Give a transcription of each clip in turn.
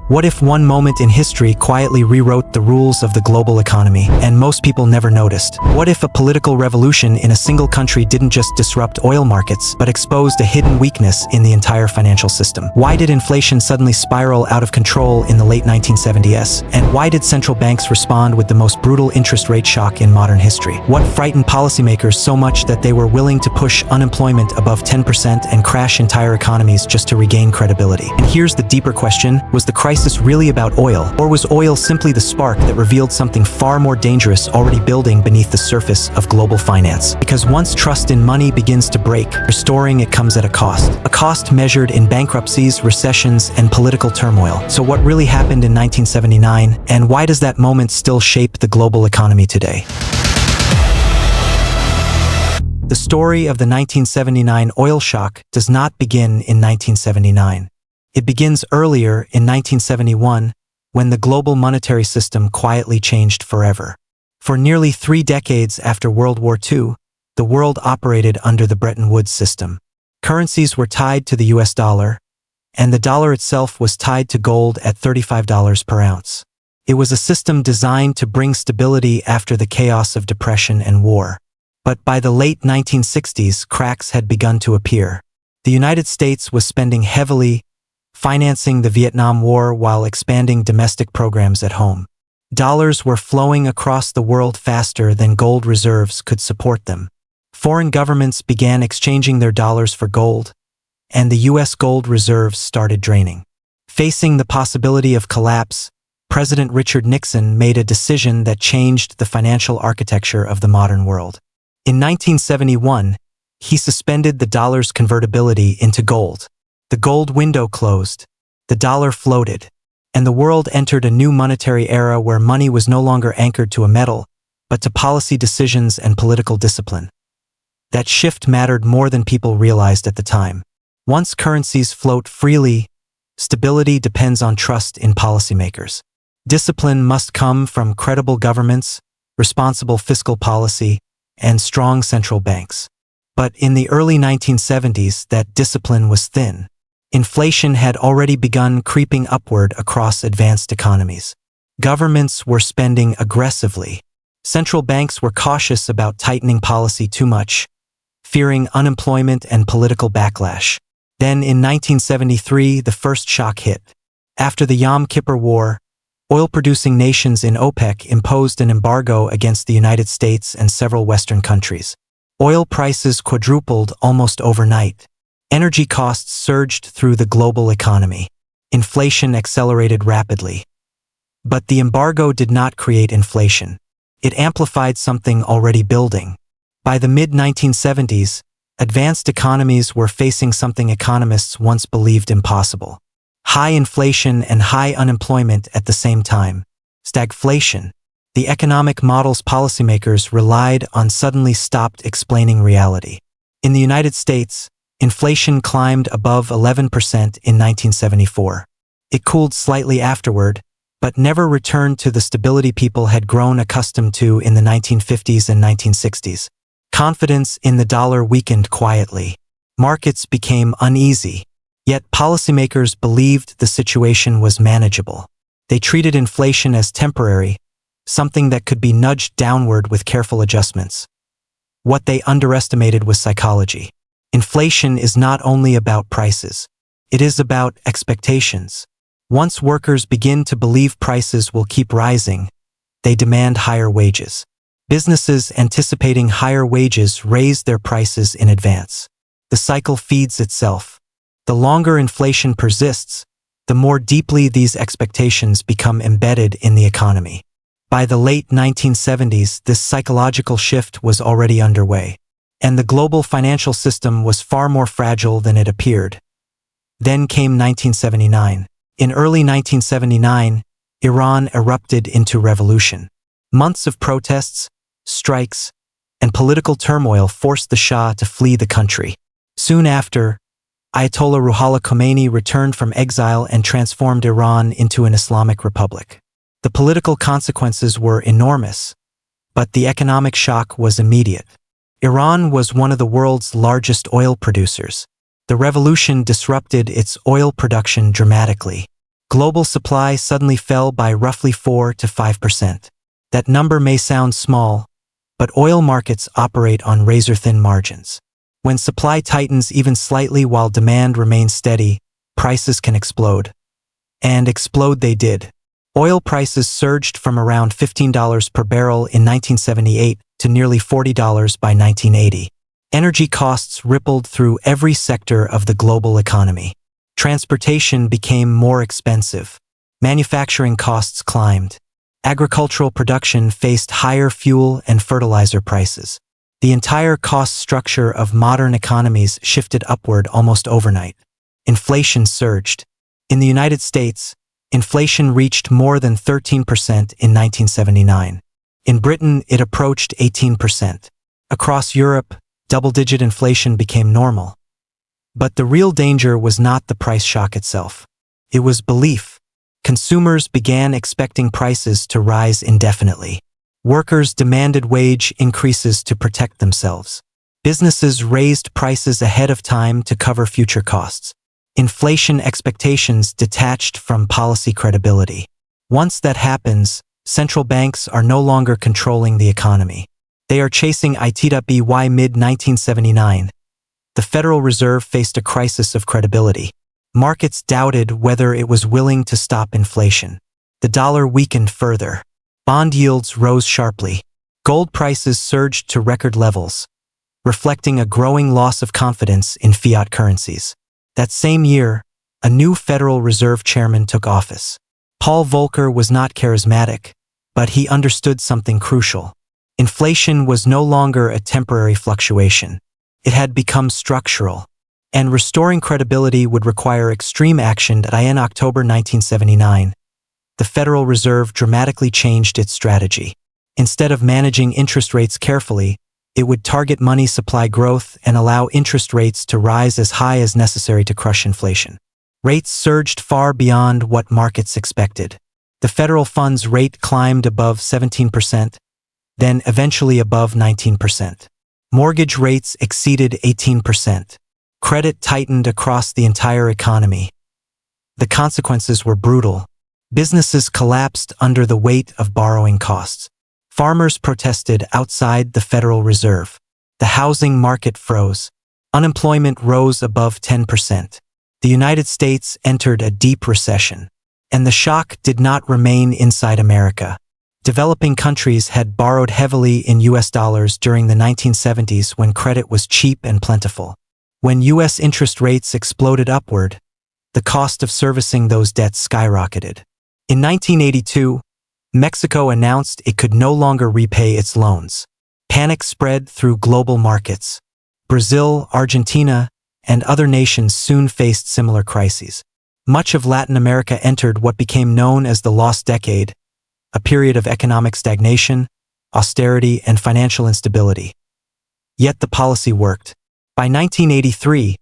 What if one moment in history quietly rewrote the rules of the global economy, and most people never noticed? What if a political revolution in a single country didn't just disrupt oil markets, but exposed a hidden weakness in the entire financial system? Why did inflation suddenly spiral out of control in the late 1970s? And why did central banks respond with the most brutal interest rate shock in modern history? What frightened policymakers so much that they were willing to push unemployment above 10% and crash entire economies just to regain credibility? And here's the deeper question: was the crisis really about oil, or was oil simply the spark that revealed something far more dangerous already building beneath the surface of global finance? Because once trust in money begins to break, restoring it comes at a cost measured in bankruptcies, recessions, and political turmoil. So what really happened in 1979, and why does that moment still shape the global economy today? The story of the 1979 oil shock does not begin in 1979. It begins earlier in 1971, when the global monetary system quietly changed forever. For nearly 3 decades after World War II, the world operated under the Bretton Woods system. Currencies were tied to the US dollar, and the dollar itself was tied to gold at $35 per ounce. It was a system designed to bring stability after the chaos of depression and war. But by the late 1960s, cracks had begun to appear. The United States was spending heavily, financing the Vietnam War while expanding domestic programs at home. Dollars were flowing across the world faster than gold reserves could support them. Foreign governments began exchanging their dollars for gold, and the U.S. gold reserves started draining. Facing the possibility of collapse, President Richard Nixon made a decision that changed the financial architecture of the modern world. In 1971, he suspended the dollar's convertibility into gold. The gold window closed, the dollar floated, and the world entered a new monetary era where money was no longer anchored to a metal, but to policy decisions and political discipline. That shift mattered more than people realized at the time. Once currencies float freely, stability depends on trust in policymakers. Discipline must come from credible governments, responsible fiscal policy, and strong central banks. But in the early 1970s, that discipline was thin. Inflation had already begun creeping upward across advanced economies. Governments were spending aggressively. Central banks were cautious about tightening policy too much, fearing unemployment and political backlash. Then in 1973, the first shock hit. After the Yom Kippur War, oil-producing nations in OPEC imposed an embargo against the United States and several Western countries. Oil prices quadrupled almost overnight. Energy costs surged through the global economy. Inflation accelerated rapidly. But the embargo did not create inflation. It amplified something already building. By the mid-1970s, advanced economies were facing something economists once believed impossible: high inflation and high unemployment at the same time. Stagflation. The economic models policymakers relied on suddenly stopped explaining reality. In the United States, inflation climbed above 11% in 1974. It cooled slightly afterward, but never returned to the stability people had grown accustomed to in the 1950s and 1960s. Confidence in the dollar weakened quietly. Markets became uneasy. Yet policymakers believed the situation was manageable. They treated inflation as temporary, something that could be nudged downward with careful adjustments. What they underestimated was psychology. Inflation is not only about prices. It is about expectations. Once workers begin to believe prices will keep rising, they demand higher wages. Businesses anticipating higher wages raise their prices in advance. The cycle feeds itself. The longer inflation persists, the more deeply these expectations become embedded in the economy. By the late 1970s, this psychological shift was already underway, and the global financial system was far more fragile than it appeared. Then came 1979. In early 1979, Iran erupted into revolution. Months of protests, strikes, and political turmoil forced the Shah to flee the country. Soon after, Ayatollah Ruhollah Khomeini returned from exile and transformed Iran into an Islamic republic. The political consequences were enormous, but the economic shock was immediate. Iran was one of the world's largest oil producers. The revolution disrupted its oil production dramatically. Global supply suddenly fell by roughly 4 to 5%. That number may sound small, but oil markets operate on razor-thin margins. When supply tightens even slightly while demand remains steady, prices can explode. And explode they did. Oil prices surged from around $15 per barrel in 1978 to nearly $40 by 1980. Energy costs rippled through every sector of the global economy. Transportation became more expensive. Manufacturing costs climbed. Agricultural production faced higher fuel and fertilizer prices. The entire cost structure of modern economies shifted upward almost overnight. Inflation surged. In the United States, inflation reached more than 13% in 1979. In Britain, it approached 18%. Across Europe, double-digit inflation became normal. But the real danger was not the price shock itself. It was belief. Consumers began expecting prices to rise indefinitely. Workers demanded wage increases to protect themselves. Businesses raised prices ahead of time to cover future costs. Inflation expectations detached from policy credibility. Once that happens, central banks are no longer controlling the economy. They are chasing it. By mid-1979, the Federal Reserve faced a crisis of credibility. Markets doubted whether it was willing to stop inflation. The dollar weakened further. Bond yields rose sharply. Gold prices surged to record levels, reflecting a growing loss of confidence in fiat currencies. That same year, a new Federal Reserve chairman took office. Paul Volcker was not charismatic, but he understood something crucial. Inflation was no longer a temporary fluctuation. It had become structural, and restoring credibility would require extreme action. In October 1979, the Federal Reserve dramatically changed its strategy. Instead of managing interest rates carefully, it would target money supply growth and allow interest rates to rise as high as necessary to crush inflation. Rates surged far beyond what markets expected. The federal funds rate climbed above 17%, then eventually above 19%. Mortgage rates exceeded 18%. Credit tightened across the entire economy. The consequences were brutal. Businesses collapsed under the weight of borrowing costs. Farmers protested outside the Federal Reserve. The housing market froze. Unemployment rose above 10%. The United States entered a deep recession. And the shock did not remain inside America. Developing countries had borrowed heavily in US dollars during the 1970s when credit was cheap and plentiful. When US interest rates exploded upward, the cost of servicing those debts skyrocketed. In 1982, Mexico announced it could no longer repay its loans. Panic spread through global markets. Brazil, Argentina, and other nations soon faced similar crises. Much of Latin America entered what became known as the Lost Decade, a period of economic stagnation, austerity, and financial instability. Yet the policy worked. By 1983,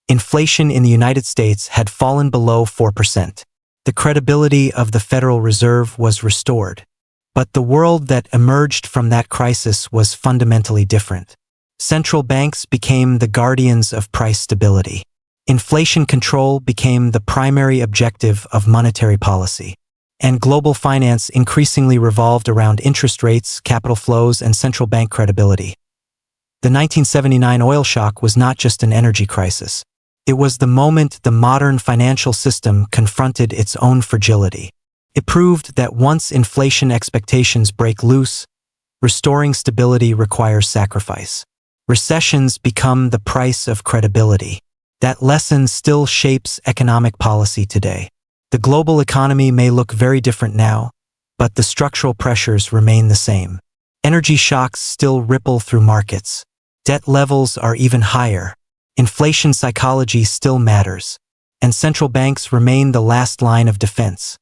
inflation in the United States had fallen below 4%. The credibility of the Federal Reserve was restored. But the world that emerged from that crisis was fundamentally different. Central banks became the guardians of price stability. Inflation control became the primary objective of monetary policy. And global finance increasingly revolved around interest rates, capital flows, and central bank credibility. The 1979 oil shock was not just an energy crisis. It was the moment the modern financial system confronted its own fragility. It proved that once inflation expectations break loose, restoring stability requires sacrifice. Recessions become the price of credibility. That lesson still shapes economic policy today. The global economy may look very different now, but the structural pressures remain the same. Energy shocks still ripple through markets. Debt levels are even higher. Inflation psychology still matters, and central banks remain the last line of defense.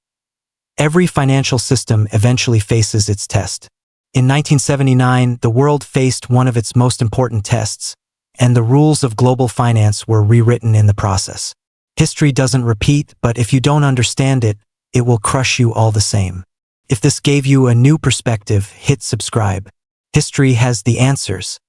Every financial system eventually faces its test. In 1979, the world faced one of its most important tests, and the rules of global finance were rewritten in the process. History doesn't repeat, but if you don't understand it, it will crush you all the same. If this gave you a new perspective, hit subscribe. History has the answers.